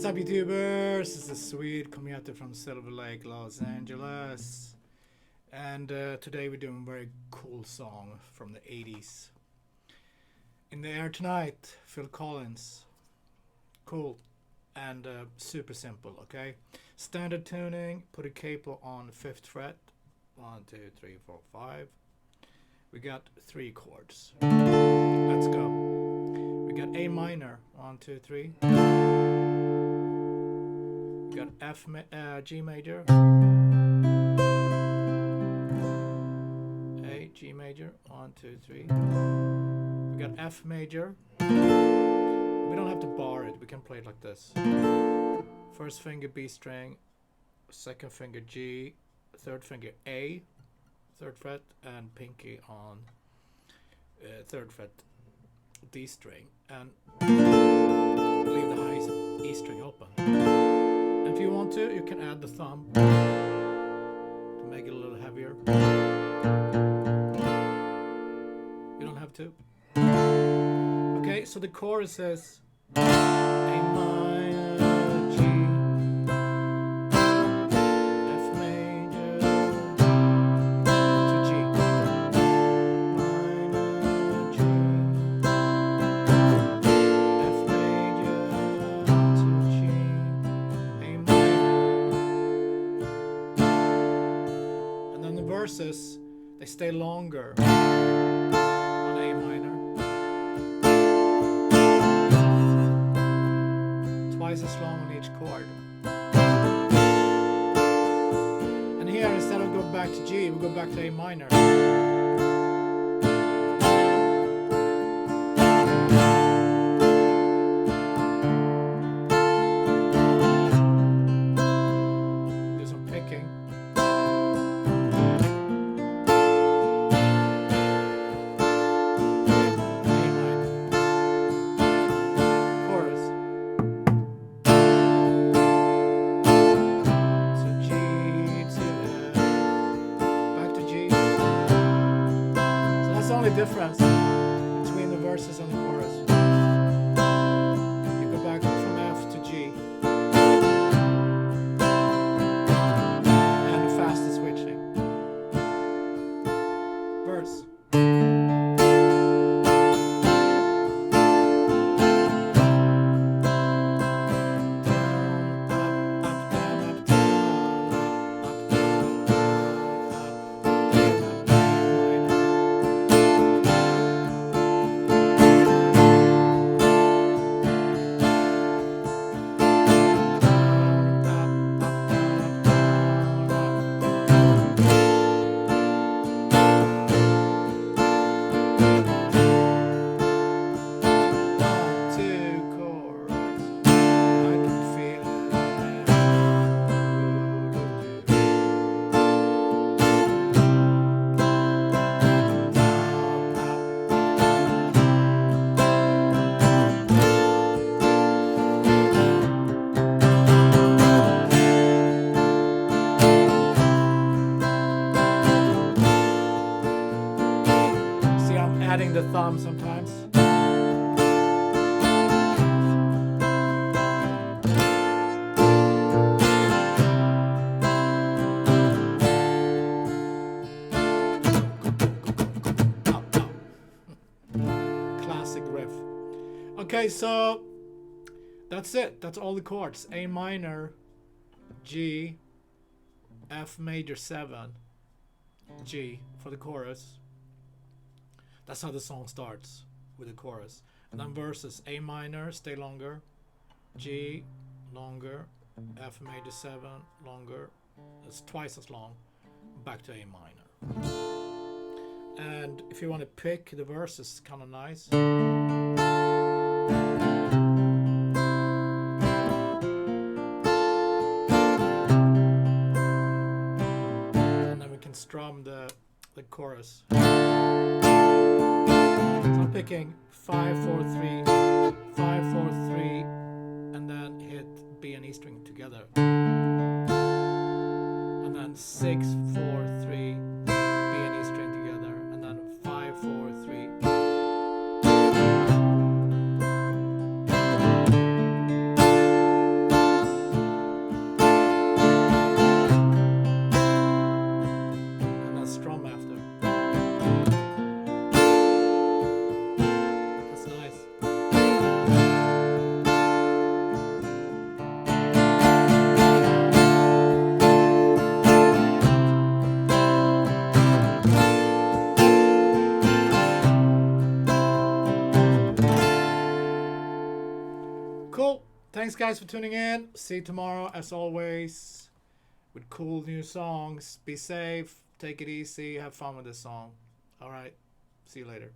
up, YouTubers? This is Swede coming out there from Silver Lake, Los Angeles. And today we're doing a very cool song from the 80s. In the air tonight, Phil Collins. Cool and super simple, okay? Standard tuning, put a capo on 5th fret. 1, 2, 3, 4, 5. We got 3 chords. Let's go. We got A minor, 1, 2, 3. We got G major, A, G major, 1, 2, 3. We got F major. We don't have to bar it, we can play it like this. First finger B string, second finger G, third finger A, 3rd fret, and pinky on 3rd fret D string, and leave the high E string open. And if you want to, you can add the thumb to make it a little heavier. You don't have to. Okay, so the chorus is A minor, G, F major to G, minor, G, F major to G, A minor. And then the verses, they stay longer on A minor. Twice as long on each chord. And here, instead of going back to G, we go back to A minor. Do some picking. Difference between the verses and the chorus. You go back from F to G. And the fastest switching. Verse. Adding the thumb sometimes. Classic riff. Okay, so that's it. That's all the chords. A minor, G, F major 7, G for the chorus. That's how the song starts, with the chorus. And then verses, A minor, stay longer, G, longer, F major 7, longer, it's twice as long, back to A minor. And if you want to pick the verses, it's kind of nice. And then we can strum the chorus. So I'm picking 5, 4, 3, 5, 4, 3, and then hit B and E string together. And then 6, 4, 3, B and E string together, and then 5, 4, 3. Cool. Thanks, guys, for tuning in. See you tomorrow, as always, with cool new songs. Be safe. Take it easy. Have fun with this song. All right. See you later.